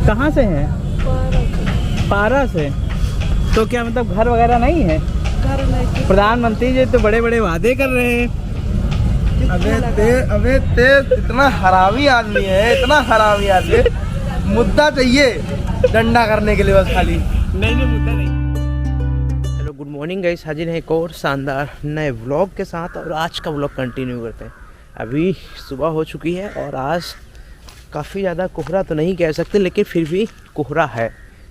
कहाँ से हैं? पारा से। तो क्या मतलब घर वगैरह नहीं है? घर नहीं। प्रधानमंत्री जी तो बड़े बड़े वादे कर रहे हैं। अबे ते इतना हरामी आदमी है, इतना हरामी आदमी है। मुद्दा चाहिए डंडा करने के लिए बस खाली। नहीं मुद्दा नहीं। हेलो गुड मॉर्निंग गाइस, हाजिर हैं एक और शानदार नए व्लॉग के साथ और आज का व्लॉग कंटिन्यू करते हैं। अभी सुबह हो चुकी है और आज काफ़ी ज़्यादा कोहरा तो नहीं कह सकते, लेकिन फिर भी कोहरा है।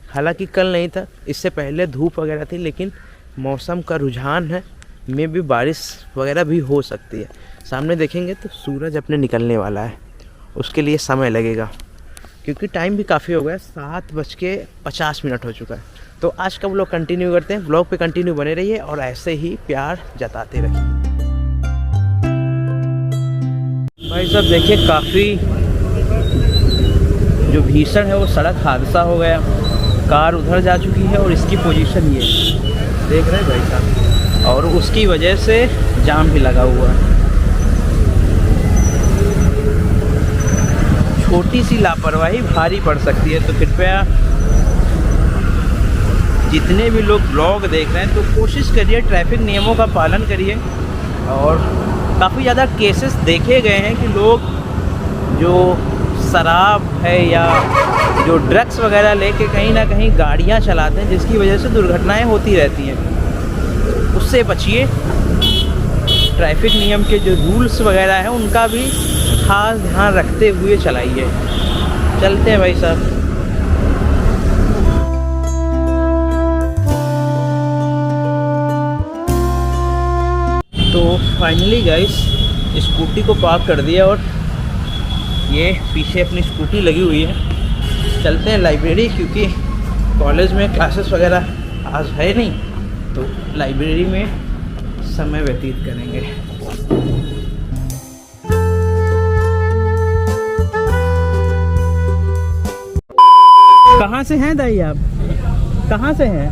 हालांकि कल नहीं था, इससे पहले धूप वगैरह थी, लेकिन मौसम का रुझान है में भी बारिश वगैरह भी हो सकती है। सामने देखेंगे तो सूरज अपने निकलने वाला है, उसके लिए समय लगेगा क्योंकि टाइम भी काफ़ी हो गया, 7:50 हो चुका है। तो आज का व्लॉग कंटिन्यू करते हैं। व्लॉग पे कंटिन्यू बने रहिए और ऐसे ही प्यार जताते रहिए। भाई साहब देखिए, काफ़ी जो भीषण है वो सड़क हादसा हो गया। कार उधर जा चुकी है और इसकी पोजीशन ये देख रहे हैं भाई साहब, और उसकी वजह से जाम भी लगा हुआ है। छोटी सी लापरवाही भारी पड़ सकती है, तो कृपया जितने भी लोग ब्लॉग देख रहे हैं तो कोशिश करिए ट्रैफिक नियमों का पालन करिए। और काफ़ी ज़्यादा केसेस देखे गए हैं कि लोग जो शराब है या जो ड्रग्स वगैरह लेके कहीं ना कहीं गाड़ियां चलाते हैं, जिसकी वजह से दुर्घटनाएं होती रहती हैं। उससे बचिए। ट्रैफिक नियम के जो रूल्स वगैरह हैं उनका भी खास ध्यान रखते हुए चलाइए। चलते हैं भाई साहब। तो फाइनली गाइस स्कूटी को पार्क कर दिया और ये पीछे अपनी स्कूटी लगी हुई है। चलते हैं लाइब्रेरी, क्योंकि कॉलेज में क्लासेस वगैरह आज है नहीं, तो लाइब्रेरी में समय व्यतीत करेंगे। कहाँ से हैं दाई आप? कहाँ से हैं?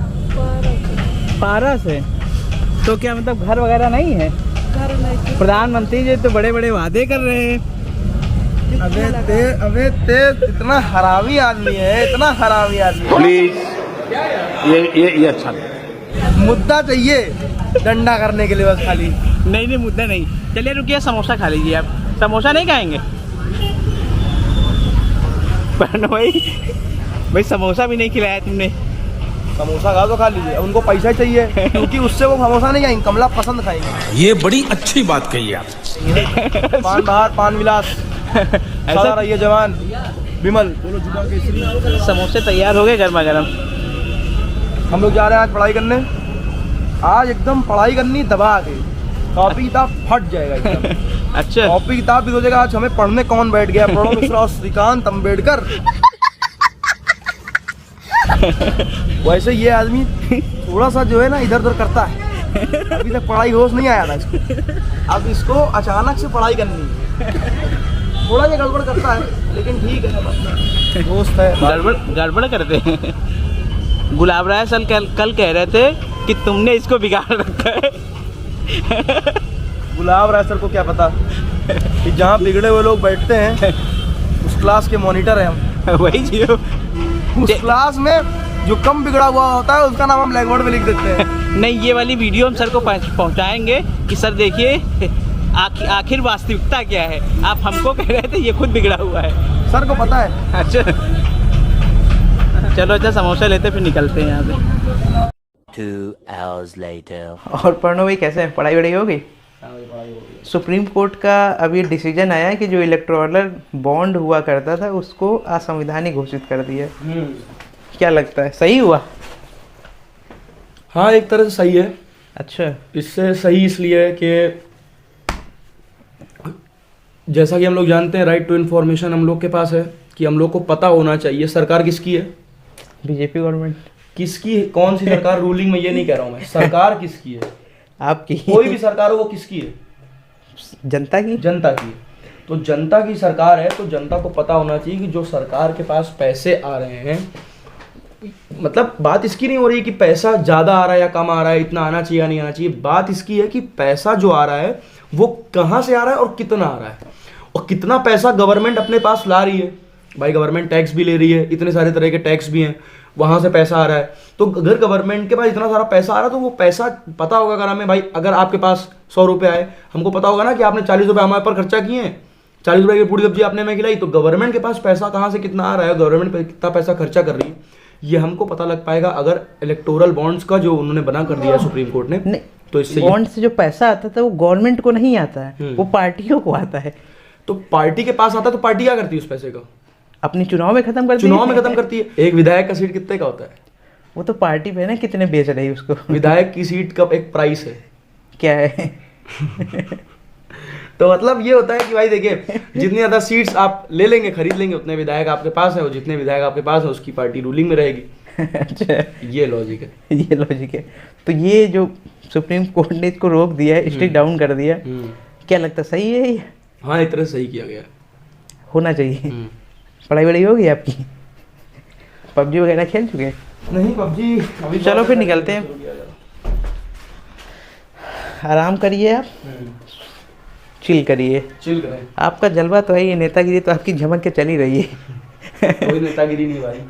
पारा से। तो क्या मतलब घर वगैरह नहीं है? घर नहीं। प्रधानमंत्री जी तो बड़े बड़े वादे कर रहे हैं। अबे ते इतना हरामी आदमी है, इतना हरामी आदमी है। प्लीज ये अच्छा नहीं। मुद्दा चाहिए डंडा करने के लिए बस खाली। नहीं मुद्दा नहीं। चलिए रुकिए, समोसा खा लीजिए आप। समोसा नहीं खाएंगे? पर भाई समोसा भी नहीं खिलाया तुमने। समोसा खा तो खा लीजिए, उनको पैसा चाहिए क्योंकि उससे वो समोसा नहीं खाएंगे, कमला पसंद खाएंगे। ये बड़ी अच्छी बात कही आप। पान बहार, पान विलास, ऐसा रहिए जवान, विमल। समोसे तैयार हो गए गर्मा गर्म। हम लोग जा रहे हैं आज पढ़ाई करने। आज एकदम पढ़ाई करनी दबा के, कॉपी किताब फट जाएगा एकदम। अच्छा, कॉपी किताब भी सोचेगा आज हमें पढ़ने कौन बैठ गया। प्रणब मिश्रा और श्रीकांत अम्बेडकर। वैसे ये आदमी थोड़ा सा जो है ना इधर उधर करता है। अभी तक पढ़ाई होश नहीं आया था इसको, अब इसको अचानक से पढ़ाई करनी है। थोड़ा ये गड़बड़ करता है, लेकिन ठीक है, दोस्त है। गड़बड़ करते हैं। गुलाब राय सर कल कह रहे थे कि तुमने इसको बिगाड़ रखा है। गुलाब राय सर को क्या पता कि जहाँ बिगड़े हुए लोग बैठते हैं उस क्लास के मॉनिटर हैं हम। वही जियो। उस क्लास में जो कम बिगड़ा हुआ होता है उसका नाम हम ब्लैक बोर्ड पे लिख देते हैं। नहीं, ये वाली वीडियो हम सर को पहुंचाएंगे कि सर देखिए आखिर वास्तविकता क्या है। आप हमको कह रहे थे ये खुद बिगड़ा हुआ है। सर को पता है। अच्छा चलो, अच्छा समोसा लेते फिर निकलते हैं यहाँ से। 2 hours later. और प्रणव भाई कैसे हैं? पढ़ाई वढ़ाई हो गई? सुप्रीम कोर्ट का अभी डिसीजन आया है कि जो इलेक्टोरल बॉन्ड हुआ करता था उसको असंवैधानिक घोषित कर दिया। क्या लगता है, सही हुआ? हाँ, एक तरह से सही है। अच्छा, इससे सही इसलिए है कि जैसा कि हम लोग जानते हैं, राइट टू इन्फॉर्मेशन हम लोग के पास है कि हम लोग को पता होना चाहिए सरकार किसकी है। बीजेपी गवर्नमेंट किसकी, कौन सी सरकार रूलिंग में, ये नहीं कह रहा हूँ मैं। सरकार किसकी है, आपकी? कोई भी सरकार हो वो किसकी है? जनता की। जनता की। तो जनता की सरकार है तो जनता को पता होना चाहिए कि जो सरकार के पास पैसे आ रहे हैं, मतलब बात इसकी नहीं हो रही है कि पैसा ज़्यादा आ रहा है या कम आ रहा है, इतना आना चाहिए या नहीं आना चाहिए। बात इसकी है कि पैसा जो आ रहा है वो कहाँ से आ रहा है और कितना आ रहा है, और कितना पैसा गवर्नमेंट अपने पास ला रही है। भाई गवर्नमेंट टैक्स भी ले रही है, इतने सारे तरह के टैक्स भी हैं, वहाँ से पैसा आ रहा है। तो अगर गवर्नमेंट के पास इतना सारा पैसा आ रहा है तो वो पैसा पता होगा अगर हमें, भाई अगर आपके पास 100 रुपये आए, हमको पता होगा ना कि आपने 40 रुपये हमारे पर खर्चा किए हैं, 40 रुपये की पूरी सब्जी आपने हमें खिलाई, तो गवर्नमेंट के पास पैसा कहाँ से कितना आ रहा है, गवर्नमेंट पे कितना पैसा खर्चा कर रही है, ये हमको पता लग पाएगा अगर इलेक्टोरल बॉन्ड्स का जो उन्होंने बना कर दिया है सुप्रीम कोर्ट ने। नहीं, तो इससे बॉन्ड से जो पैसा आता था वो गवर्नमेंट को नहीं आता है, वो पार्टियों को आता है। तो पार्टी के पास आता है तो पार्टी क्या करती है उस पैसे का? अपनी चुनाव में खत्म करती है। चुनाव में खत्म करती है। एक विधायक का सीट कितने का होता है? वो तो पार्टी पे ना कितने बेच रही है उसको। विधायक की सीट का एक प्राइस है। क्या है? तो मतलब ये होता है कि भाई देखिए, जितनी ज्यादा सीट्स आप ले लेंगे, खरीद लेंगे, उतने विधायक आपके पास है, और जितने विधायक आपके पास है उसकी पार्टी रूलिंग में रहेगी। अच्छा, ये लॉजिक है। ये लॉजिक है। तो ये जो सुप्रीम कोर्ट ने इसको रोक दिया है, स्टिक डाउन कर दिया, क्या लगता है सही है ये? हाँ, एक तरह से सही किया गया। होना चाहिए। पढ़ाई वढ़ाई होगी आपकी? पबजी वगैरह खेल चुके हैं? नहीं, पबजी अभी। चलो फिर निकलते हैं, आराम करिए आप, चिल करिए। चिल करें। आपका जलवा तो है, ये नेतागिरी तो आपकी झमक के चली रही है। कोई नेतागिरी नहीं भाई,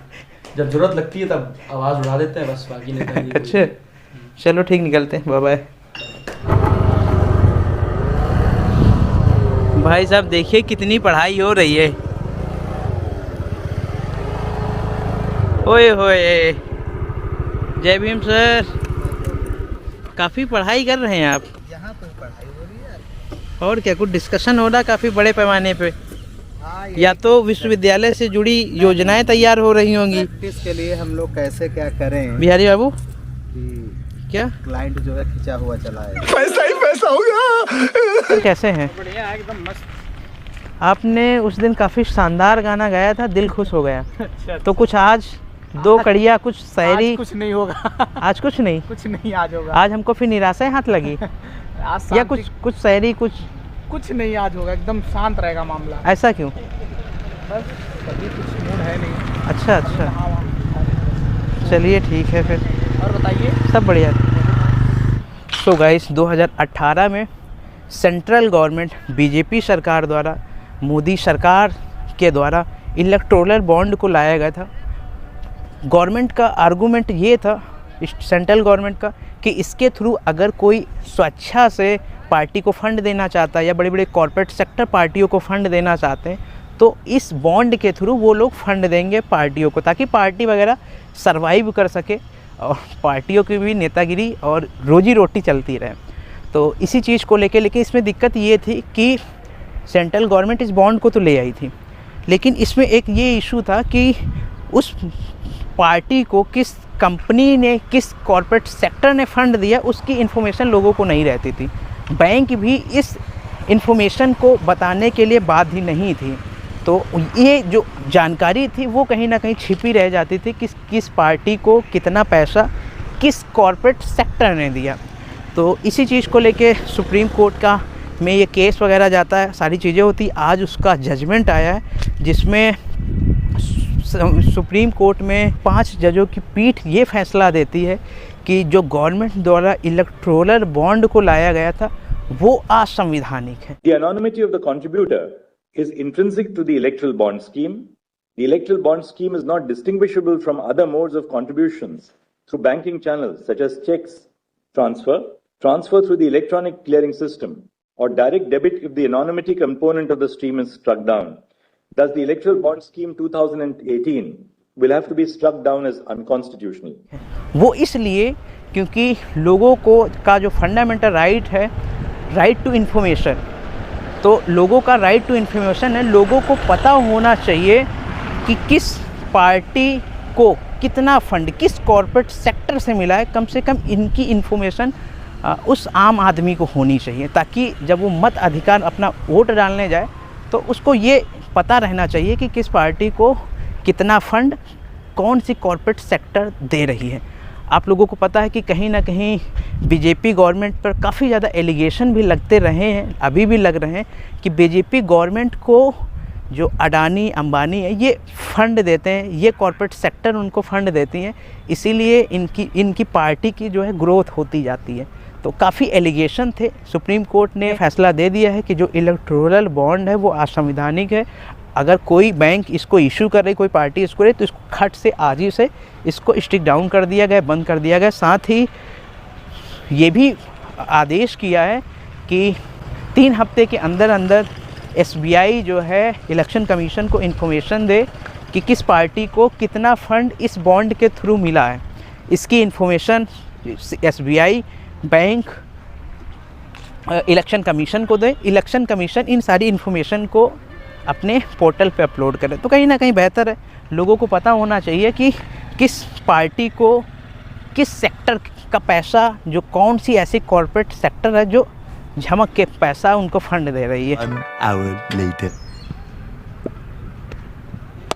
जब जरूरत लगती है तब आवाज उड़ा देते हैं बस, बाकी नेतागिरी। अच्छा, चलो ठीक, निकलते हैं, बाय बाय। भाई साहब देखिए कितनी पढ़ाई हो रही है। ओए होए, जय भीम सर, काफ़ी पढ़ाई कर रहे हैं आप। यहाँ पर पढ़ाई हो रही है। और क्या, कुछ डिस्कशन हो रहा काफ़ी बड़े पैमाने पे? या तो विश्वविद्यालय से जुड़ी योजनाएं तैयार हो रही होंगी। प्रैक्टिस के लिए हम लोग कैसे क्या करें बिहारी बाबू, कि क्या क्लाइंट जो है खिंचा हुआ चला है। पैसा ही पैसा होगा। कैसे हैं? बढ़िया एकदम मस्त। आपने उस दिन काफ़ी शानदार गाना गाया था, दिल खुश हो गया। तो कुछ आज 2 कड़िया, कुछ शायरी? आज कुछ नहीं होगा। आज कुछ नहीं? कुछ नहीं आज होगा। आज हमको फिर निराशा हाथ लगी आज या शांति- कुछ शायरी, कुछ नहीं आज होगा, एकदम शांत रहेगा मामला। ऐसा क्यों? बस अभी कुछ मूड है नहीं। अच्छा अच्छा, चलिए ठीक है फिर, और बताइए। सब बढ़िया। सो गाइस, 2018 में सेंट्रल गवर्नमेंट बीजेपी सरकार द्वारा, मोदी सरकार के द्वारा इलेक्टोरल बॉन्ड को लाया गया था। गवर्नमेंट का आर्गूमेंट ये था, सेंट्रल गवर्नमेंट का, कि इसके थ्रू अगर कोई स्वेच्छा से पार्टी को फंड देना चाहता है या बड़े बड़े कॉर्पोरेट सेक्टर पार्टियों को फंड देना चाहते हैं, तो इस बॉन्ड के थ्रू वो लोग फंड देंगे पार्टियों को, ताकि पार्टी वगैरह सरवाइव कर सके और पार्टियों की भी नेतागिरी और रोजी रोटी चलती रहे। तो इसी चीज़ को लेके, लेकिन इसमें दिक्कत ये थी कि सेंट्रल गवर्नमेंट इस बॉन्ड को तो ले आई थी, लेकिन इसमें एक ये इशू था कि उस पार्टी को किस कंपनी ने, किस कॉर्पोरेट सेक्टर ने फंड दिया, उसकी इन्फॉर्मेशन लोगों को नहीं रहती थी। बैंक भी इस इन्फॉर्मेशन को बताने के लिए बाध्य नहीं थी। तो ये जो जानकारी थी वो कहीं ना कहीं छिपी रह जाती थी कि किस पार्टी को कितना पैसा किस कॉर्पोरेट सेक्टर ने दिया। तो इसी चीज़ को लेके सुप्रीम कोर्ट का में ये केस वगैरह जाता है, सारी चीज़ें होती। आज उसका जजमेंट आया है, जिसमें सुप्रीम कोर्ट में 5 जजों की पीठ ये फैसला देती है कि जो गवर्नमेंट द्वारा इलेक्टोरल बॉन्ड को लाया गया था वो असंवैधानिक है। The anonymity of the contributor is intrinsic to the electoral bond scheme. The electoral bond scheme is not distinguishable from other modes of contributions through banking channels such as checks, transfer through the electronic clearing system, or direct debit if the anonymity component of the stream is struck down. Thus, the electoral bond scheme 2018 will have to be struck down as unconstitutional. वो इसलिए क्योंकि लोगों को का जो fundamental right है, right to information, तो लोगों का राइट टू इन्फॉर्मेशन है। लोगों को पता होना चाहिए कि किस पार्टी को कितना फंड किस कॉर्पोरेट सेक्टर से मिला है। कम से कम इनकी इन्फॉर्मेशन उस आम आदमी को होनी चाहिए, ताकि जब वो मत अधिकार अपना वोट डालने जाए तो उसको ये पता रहना चाहिए कि किस पार्टी को कितना फंड कौन सी कॉर्पोरेट सेक्टर दे रही है। आप लोगों को पता है कि कहीं ना कहीं बीजेपी गवर्नमेंट पर काफ़ी ज़्यादा एलिगेशन भी लगते रहे हैं, अभी भी लग रहे हैं कि बीजेपी गवर्नमेंट को जो अडानी अंबानी है ये फ़ंड देते हैं, ये कॉर्पोरेट सेक्टर उनको फ़ंड देती हैं, इसीलिए इनकी पार्टी की जो है ग्रोथ होती जाती है। तो काफ़ी एलिगेशन थे। सुप्रीम कोर्ट ने फैसला दे दिया है कि जो इलेक्टोरल बॉन्ड है वो असंवैधानिक है। अगर कोई बैंक इसको इशू कर रही, कोई पार्टी इसको रही, तो इसको खट से आज ही से इसको स्टिक डाउन कर दिया गया, बंद कर दिया गया। साथ ही ये भी आदेश किया है कि 3 हफ्ते के अंदर अंदर SBI जो है इलेक्शन कमीशन को इन्फॉर्मेशन दे कि किस पार्टी को कितना फंड इस बॉन्ड के थ्रू मिला है। इसकी information SBI, bank, election commission को दे। इलेक्शन कमीशन इन सारी इन्फॉर्मेशन को अपने पोर्टल पे अपलोड करे। तो कहीं ना कहीं बेहतर है, लोगों को पता होना चाहिए कि किस पार्टी को किस सेक्टर का पैसा, जो कौन सी ऐसी कॉर्पोरेट सेक्टर है जो झमक के पैसा उनको फंड दे रही है। 1 hour later.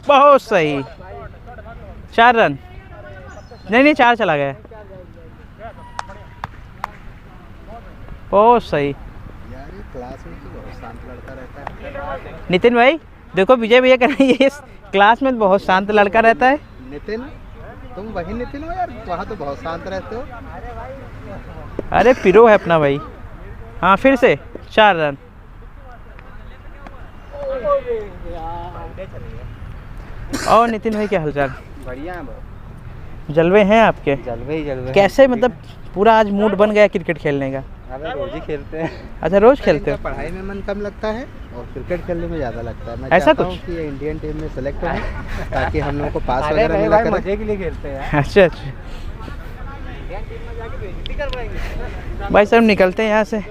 बहुत सही, 4 रन, नहीं 4 चला गया, बहुत सही। क्लास में तो बहुत शांत लड़का रहता है। नितिन भाई देखो, विजय भैया कह रहे हैं ये क्लास में बहुत शांत लड़का रहता है। नितिन, तुम वही नितिन हो यार, वहाँ तो बहुत शांत रहते हो। अरे पिरो है अपना भाई। हाँ फिर से 4 रन। और नितिन भाई क्या हालचाल? बढ़िया है बहुत। जलवे हैं आपके? जलवे ही जलवे। कैसे, मतलब पूरा आज मूड बन गया क्रिकेट खेलने का? अबे रोज ही खेलते हैं। अच्छा रोज खेलते हो? पढ़ाई में मन कम लगता है और क्रिकेट खेलने में ज़्यादा लगता है। मैं ऐसा चाहता कुछ? हूँ कि ये इंडियन टीम में सेलेक्ट हो ताकि हम लोगों को पास वगैरह मिला करे। मजे के लिए खेलते हैं। अच्छा अच्छा भाई साहब निकलते हैं यहाँ से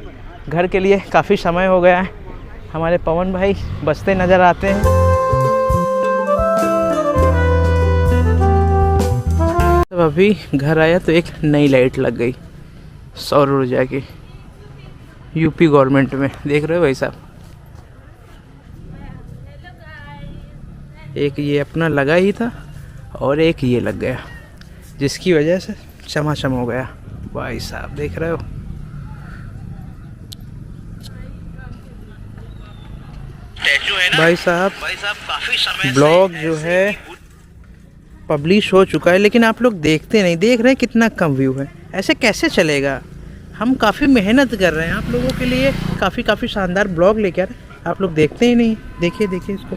घर के लिए, काफ़ी समय हो गया है। हमारे पवन भाई बसते नज़र आते हैं। तब अभी घर आया तो एक नई लाइट लग गई सौर ऊर्जा की, यूपी गवर्नमेंट में, देख रहे हो भाई साहब। एक ये अपना लगा ही था और एक ये लग गया, जिसकी वजह से चमाचम हो गया भाई साहब, देख रहे हो। भाई साहब काफी समय ब्लॉग जो है पब्लिश हो चुका है, लेकिन आप लोग देखते नहीं, देख रहे हैं कितना कम व्यू है। ऐसे कैसे चलेगा? हम काफ़ी मेहनत कर रहे हैं आप लोगों के लिए, काफ़ी शानदार ब्लॉग लेकर, आप लोग देखते ही नहीं। देखिए इसको।